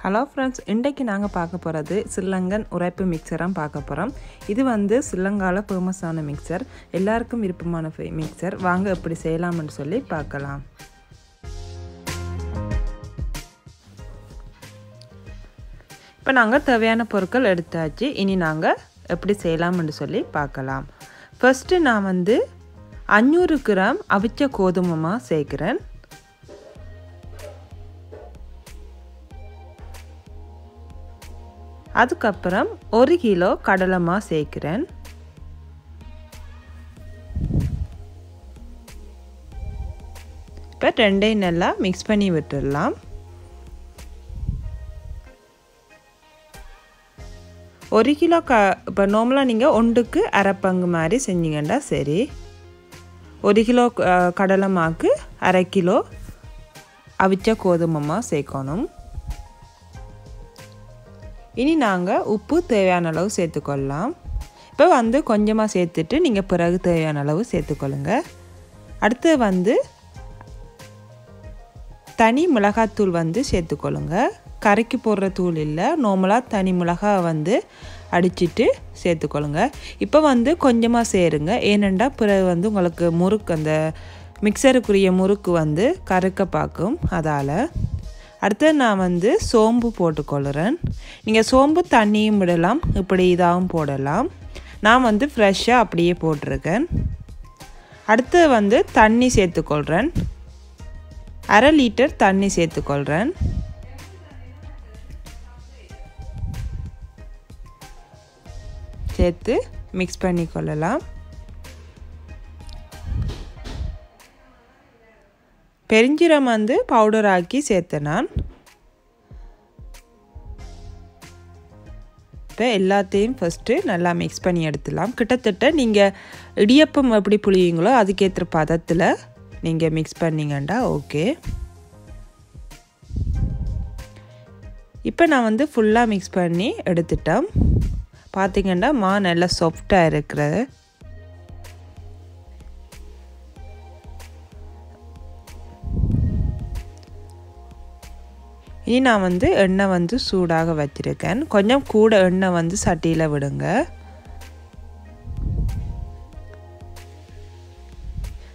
Hello friends, இன்றைக்கு நாங்க பார்க்க போறது ஸ்ரீலங்கன் உரைப்பு மிக்சரா பார்க்க போறோம். இது வந்து ஸ்ரீலங்கால ஃபேமஸான மிக்சர். எல்லாருக்கும் விருப்பமான மிக்சர். வாங்க எப்படி செய்யலாம்னு சொல்லி பார்க்கலாம். இப்போ நாங்க தேவையான பொருட்கள் எடுத்தாச்சு. இனி நாங்க எப்படி செய்யலாம்னு சொல்லி பார்க்கலாம். ஃபர்ஸ்ட் நான் வந்து 500 கிராம் அவிச்ச கோதுமை மாவு சேர்க்கிறேன். அதுக்கப்புறம் 1 கிலோ கடலை மாவு சேர்க்கிறேன். இப்போ ரெண்டையும் நல்லா மிக்ஸ் பண்ணி விட்டுடலாம். 1 கிலோ இப்போ நார்மலாக நீங்கள் ஒன்றுக்கு அரை பங்கு மாதிரி செஞ்சீங்கன்னா சரி. 1 கிலோ கடலை மாவுக்கு அரை கிலோ அவிச்ச கோதுமை மாவு சேர்க்கணும். இனி நாங்கள் உப்பு தேவையான அளவு சேர்த்துக்கொள்ளலாம். இப்போ வந்து கொஞ்சமாக சேர்த்துட்டு நீங்கள் பிறகு தேவையான அளவு சேர்த்துக்கொள்ளுங்க. அடுத்து வந்து தனி மிளகாத்தூள் வந்து சேர்த்துக்கொள்ளுங்க. கரைக்கு போடுற தூள் இல்லை, நார்மலாக தனி மிளகாய் வந்து அடிச்சிட்டு சேர்த்துக்கொள்ளுங்க. இப்போ வந்து கொஞ்சமாக சேருங்க, ஏனெண்டா பிறகு வந்து உங்களுக்கு முறுக்கு அந்த மிக்சருக்குரிய முறுக்கு வந்து கருக்க பார்க்கும். அதால் அடுத்து நான் வந்து சோம்பு போட்டுக்கொள்கிறேன். நீங்கள் சோம்பு தண்ணியும் விடலாம், இப்படி இதாகவும் போடலாம். நான் வந்து ஃப்ரெஷ்ஷாக அப்படியே போட்டிருக்கேன். அடுத்து வந்து தண்ணி சேர்த்துக்கொள்கிறேன். 1/2 லிட்டர் தண்ணி சேர்த்துக்கொள்கிறேன். சேர்த்து மிக்ஸ் பண்ணிக்கொள்ளலாம். பெருஞ்சீரகம் வந்து பவுடர் ஆக்கி சேர்த்தேன் நான். இப்போ எல்லாத்தையும் ஃபஸ்ட்டு நல்லா மிக்ஸ் பண்ணி எடுத்துடலாம். கிட்டத்தட்ட நீங்கள் இடியப்பம் எப்படி புளிவீங்களோ அதுக்கேற்ற பதத்தில் நீங்கள் மிக்ஸ் பண்ணிங்கண்டா ஓகே. இப்போ நான் வந்து ஃபுல்லாக மிக்ஸ் பண்ணி எடுத்துட்டேன். பார்த்திங்கன்னா மாவு நல்லா சாஃப்டாக இருக்கிறது. இனி நான் வந்து எண்ணெய் வந்து சூடாக வச்சுருக்கேன். கொஞ்சம் கூட எண்ணெய் வந்து சட்டியில் விடுங்க.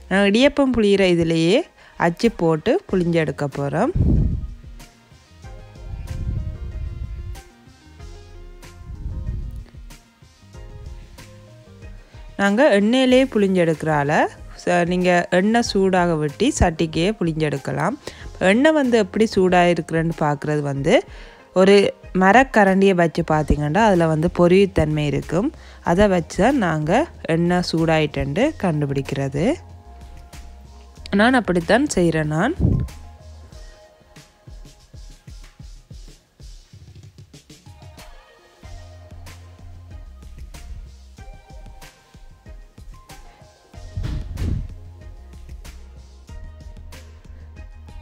நான் இடியப்பம் புளிகிற இதிலேயே அச்சு போட்டு புளிஞ்சு எடுக்க போகிறோம். நாங்கள் எண்ணெயிலே புளிஞ்செடுக்கிறால நீங்கள் எண்ணெய் சூடாக விட்டு சட்டிக்கே புளிஞ்செடுக்கலாம். எண்ணெய் வந்து எப்படி சூடாக இருக்கிறேன்னு பார்க்குறது வந்து ஒரு மரக்கரண்டியை வச்சு பார்த்திங்கன்னா அதில் வந்து பொரியுத்தன்மை இருக்கும். அதை வச்சு தான் நாங்கள் எண்ணெய் சூடாயிட்டு கண்டுபிடிக்கிறது. நான் அப்படித்தான் செய்கிறேன். நான்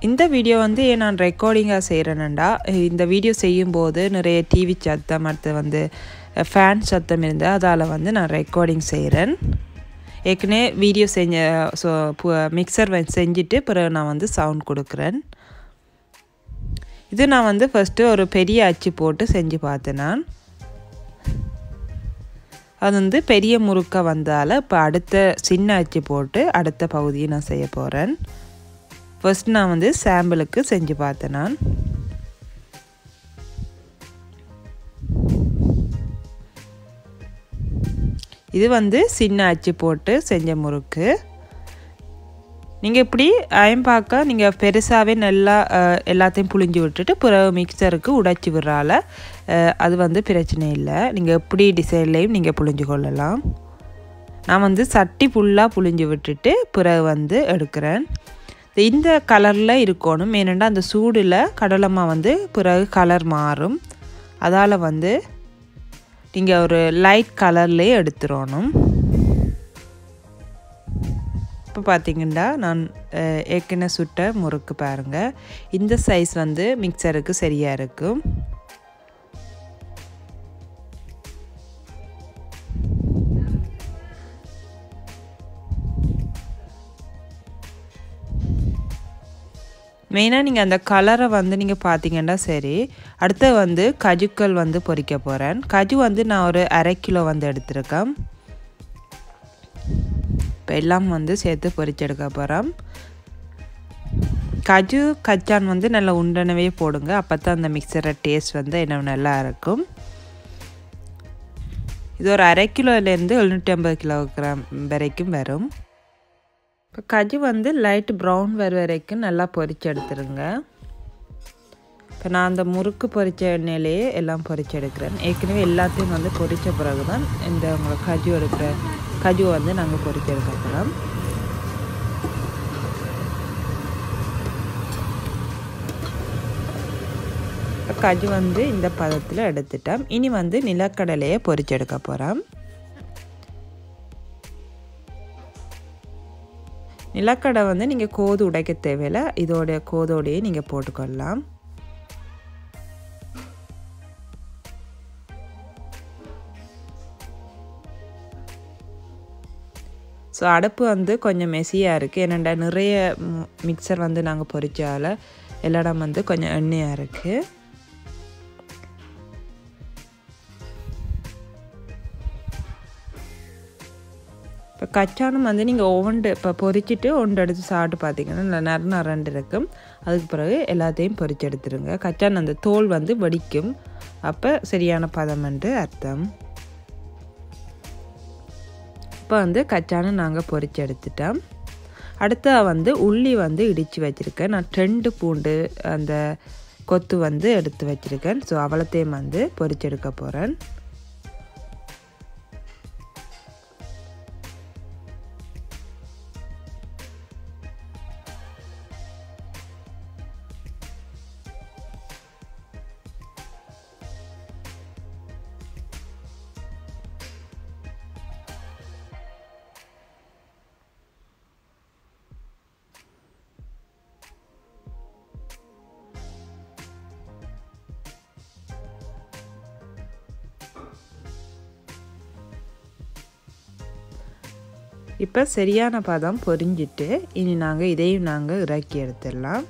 இந்த வீடியோ வந்து நான் ரெக்கார்டிங்காக செய்கிறேன்டா. இந்த வீடியோ செய்யும்போது நிறைய டிவி சத்தம், அடுத்து வந்து ஃபேன் சத்தம் இருந்தால் அதால் வந்து நான் ரெக்கார்டிங் செய்கிறேன். ஏற்கனவே வீடியோ மிக்சர் செஞ்சுட்டு பிறகு நான் வந்து சவுண்ட் கொடுக்குறேன். இது நான் வந்து ஃபஸ்ட்டு ஒரு பெரிய அச்சு போட்டு செஞ்சு பார்த்தேன். நான் அது வந்து பெரிய முறுக்க வந்தால் இப்போ அடுத்த சின்ன அச்சு போட்டு அடுத்த பகுதியை நான் செய்ய போகிறேன். ஃபர்ஸ்ட் நான் வந்து சாம்பிளுக்கு செஞ்சு பார்த்தேன். நான் இது வந்து சின்ன அச்சு போட்டு செஞ்ச முறுக்கு. நீங்கள் இப்படி அயம்பாக்க நீங்கள் பெருசாகவே நல்லா எல்லாத்தையும் புளிஞ்சு விட்டுட்டு பிறகு மிக்சருக்கு உடைச்சி விடுறால அது வந்து பிரச்சனை இல்லை. நீங்கள் எப்படி டிசைன்லேயும் நீங்கள் புளிஞ்சு கொள்ளலாம். நான் வந்து சட்டி ஃபுல்லாக புளிஞ்சு விட்டுட்டு பிறகு வந்து எடுக்கிறேன். இந்த கலரில் இருக்கணும், ஏனெண்டா அந்த சூடில் கடலைமா வந்து பிறகு கலர் மாறும். அதால் வந்து நீங்கள் ஒரு லைட் கலர்லேயே எடுத்துடணும். இப்போ பார்த்திங்கன்னா நான் ஏற்கனவே சுட்ட முறுக்கு பாருங்கள். இந்த சைஸ் வந்து மிக்சருக்கு சரியாக இருக்கும். மெயினாக நீங்கள் அந்த கலரை வந்து நீங்கள் பார்த்தீங்கன்னா சரி. அடுத்து வந்து கஜுக்கள் வந்து பொரிக்க போகிறேன். கஜு வந்து நான் ஒரு 1/2 கிலோ வந்து எடுத்திருக்கேன். இப்போ எல்லாம் வந்து சேர்த்து பொரிச்செடுக்க போகிறோம். கஜு கச்சான் வந்து நல்லா உண்டனவே போடுங்க. அப்போ தான் அந்த மிக்சரை டேஸ்ட் வந்து என்ன நல்லா இருக்கும். இது ஒரு 1/2 கிலோலேருந்து 750 கிலோகிராம் வரைக்கும் வரும். இப்போ கஜு வந்து லைட் ப்ரௌன் வர வரைக்கும் நல்லா பொரிச்சு எடுத்துருங்க. இப்போ நான் அந்த முறுக்கு பொரிச்ச எண்ணெயிலேயே எல்லாம் பொரிச்சு எடுக்கிறேன். ஏற்கனவே எல்லாத்தையும் வந்து பொரித்த பிறகு தான் இந்த உங்களுக்கு கஜுவை வந்து நாங்கள் பொரிச்சு எடுக்க போகிறோம். கஜு வந்து இந்த பதத்தில் எடுத்துட்டோம். இனி வந்து நிலக்கடலையை பொரிச்சு எடுக்க போகிறோம். நிலக்கடை வந்து நீங்கள் கோது உடைக்க தேவையில்லை. கோதோடையே நீங்கள் போட்டுக்கொள்ளலாம். ஸோ அடுப்பு வந்து கொஞ்சம் மெசியாக இருக்குது. ஏன்னாண்டா நிறைய மிக்சர் வந்து நாங்கள் பொரிச்சால எல்லா இடம் வந்து கொஞ்சம் எண்ணெயாக இருக்குது. இப்போ கச்சானம் வந்து நீங்கள் இப்போ பொரிச்சிட்டு ஒன்று எடுத்து சாப்பிட்டு பார்த்தீங்கன்னா நல்லா நரண்டு இருக்கும். அதுக்கு பிறகு எல்லாத்தையும் பொரிச்சு எடுத்துருங்க. கச்சான் அந்த தோல் வந்து வெடிக்கும். அப்போ சரியான பதம் என்று அர்த்தம். இப்போ வந்து கச்சானம் நாங்கள் பொரிச்சு எடுத்துட்டோம். அடுத்த வந்து உள்ளி வந்து இடித்து வச்சுருக்கேன். நான் 2 பூண்டு அந்த கொத்து வந்து எடுத்து வச்சுருக்கேன். ஸோ அவ்வளோத்தையும் வந்து பொரிச்செடுக்க போகிறேன். இப்போ சரியான பதம் பொரிஞ்சிட்டு இனி இதையும் நாங்கள் இறக்கி எடுத்துடலாம்.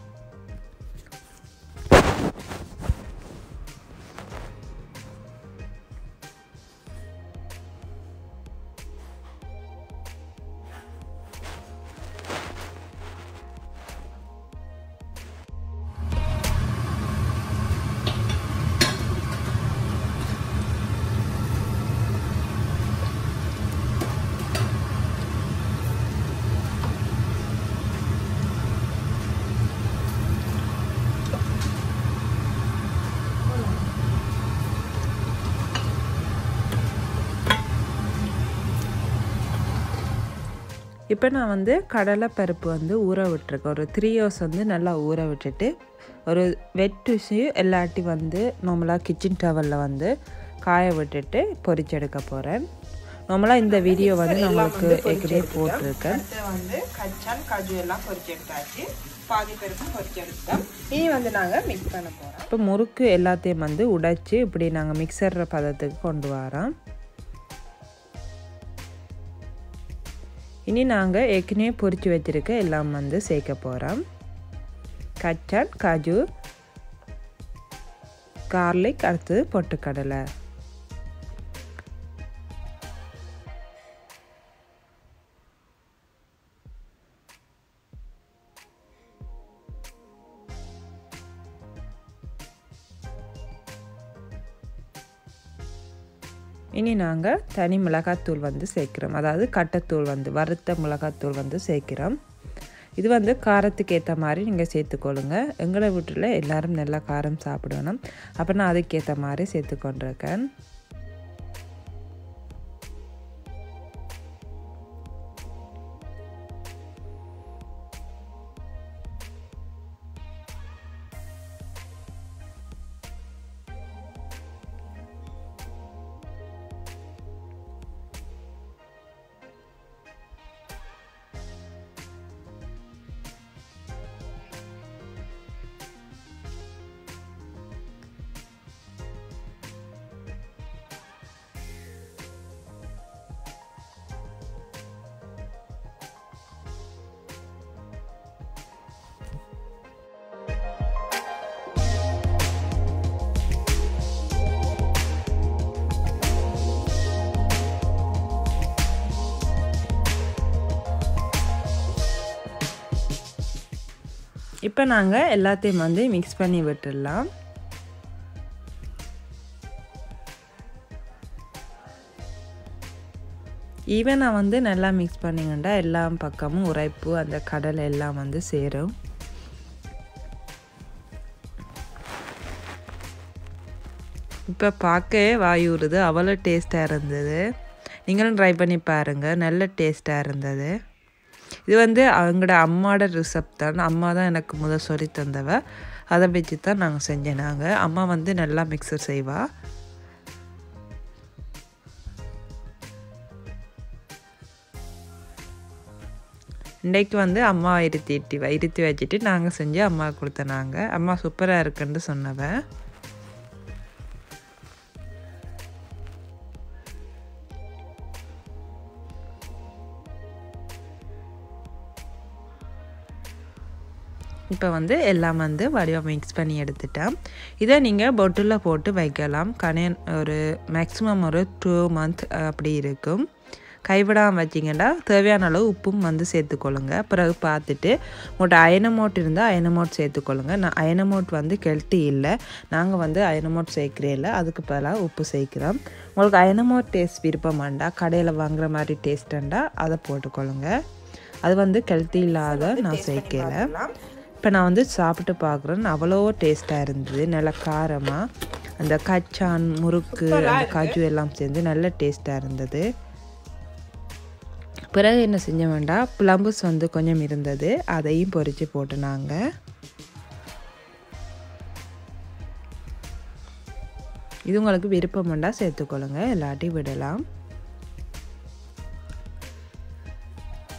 இப்போ நான் வந்து கடலைப்பருப்பு வந்து ஊற விட்டுருக்கேன். ஒரு 3 hours வந்து நல்லா ஊற விட்டுட்டு ஒரு வெட் டிஷ்யூ எல்லாட்டி வந்து நார்மலாக கிச்சன் டவலில் வந்து காய விட்டுட்டு பொரிச்செடுக்க போகிறேன். நார்மலாக இந்த வீடியோ வந்து நம்மளுக்கு ஏற்கனவே போட்டிருக்கேன். வந்து கச்சான் காஜு எல்லாம் பொரிச்செடுத்தாச்சு. பாதி பருப்பும் பொரிச்செடுத்தோம். இனி வந்து நாங்கள் மிக்ஸ் பண்ண போகிறோம். இப்போ முறுக்கு எல்லாத்தையும் வந்து உடைச்சி இப்படி நாங்கள் மிக்சர் பதத்துக்கு கொண்டு வரோம். இனி நாங்கள் ஏற்கனவே பொரிச்சு வச்சுருக்க எல்லாம் வந்து சேர்க்க போகிறோம். கச்சான், காஜு, கார்லிக், அடுத்து பொட்டுக்கடலை. இனி நாங்கள் தனி மிளகாத்தூள் வந்து சேர்க்குறோம். அதாவது கட்டைத்தூள் வந்து வறுத்த மிளகாத்தூள் வந்து சேர்க்குறோம். இது வந்து காரத்துக்கு ஏற்ற மாதிரி நீங்கள் சேர்த்துக்கொள்ளுங்க. எங்களை வீட்டில் எல்லோரும் நல்லா காரம் சாப்பிடணும். அப்போ நான் அதுக்கேற்ற மாதிரி சேர்த்துக்கொண்டிருக்கேன். இப்போ நாங்கள் எல்லாத்தையும் வந்து மிக்ஸ் பண்ணி விட்டுடலாம். ஈவனாக வந்து நல்லா மிக்ஸ் பண்ணிங்கன்னா எல்லா பக்கமும் உரைப்பு அந்த கடலை எல்லாம் வந்து சேரும். இப்போ பார்க்கவே வாயூறுது, அவ்வளோ டேஸ்ட்டாக இருந்தது. நீங்களும் ட்ரை பண்ணி பாருங்கள், நல்ல டேஸ்ட்டாக இருந்தது. இது வந்து அவங்களோட அம்மாவோட ரிசப்ட் தான். அம்மா தான் எனக்கு சொல்லி தந்தவ. அதை வச்சு தான் நாங்கள் செஞ்சேனாங்க. அம்மா வந்து நல்லா மிக்சர் செய்வா. இன்றைக்கு வந்து அம்மா இருத்தி வச்சுட்டு நாங்கள் செஞ்சு அம்மாவுக்கு கொடுத்தனாங்க. அம்மா சூப்பராக இருக்குன்னு சொன்னவ. இப்போ வந்து எல்லாம் வந்து வடிவாக மிக்ஸ் பண்ணி எடுத்துட்டேன். இதை நீங்கள் பொட்டிலில் போட்டு வைக்கலாம். ஒரு மேக்ஸிமம் ஒரு 2 months அப்படி இருக்கும். கைவிடாமல் வச்சிங்கன்னா தேவையான அளவு உப்பும் வந்து சேர்த்துக்கொள்ளுங்க. பிறகு பார்த்துட்டு உங்கள்கிட்ட அயனமோட் இருந்தால் அயனமோட் சேர்த்துக்கொள்ளுங்க. நான் அயனமோட் வந்து கெல்ட்டி இல்லை, நாங்கள் வந்து அயனமோட் சேர்க்கிறே இல்லை, அதுக்கு பதிலாக உப்பு சேர்க்கிறோம். உங்களுக்கு அயனமோட் டேஸ்ட் விருப்பமாண்டா, கடையில் வாங்குற மாதிரி டேஸ்ட்டுண்டா அதை போட்டுக்கொள்ளுங்க. அது வந்து கெல்ட்டி இல்லாத நான் சேர்க்கலை. இப்போ நான் வந்து சாப்பிட்டு பார்க்குறேன், அவ்வளோ டேஸ்ட்டாக இருந்தது. நல்லா காரமாக அந்த கச்சான் முறுக்கு அந்த காஜு எல்லாம் சேர்ந்து நல்ல டேஸ்ட்டாக இருந்தது. பிறகு என்ன செஞ்ச வேண்டாம், பிளம்பஸ் வந்து கொஞ்சம் இருந்தது, அதையும் பொரித்து போட்டு நாங்கள் இது உங்களுக்கு விருப்பம் வேண்டாம் சேர்த்துக்கொள்ளுங்க, எல்லாத்தையும் விடலாம்.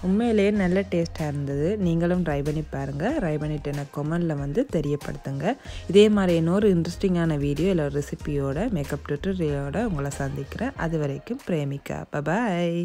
உண்மையிலேயே நல்ல டேஸ்ட்டாக இருந்தது. நீங்களும் ட்ரை பண்ணி பாருங்கள். ட்ரை பண்ணிவிட்டு எனக்கு கமெண்டில் வந்து தெரியப்படுத்துங்க. இதே மாதிரி இன்னொரு இன்ட்ரெஸ்டிங்கான வீடியோ இல்லை ரெசிபியோட மேக்கப் டியூட்டோரியலோட உங்களை சந்திக்கிறேன். அது வரைக்கும் பிரேமிகா. பாய்.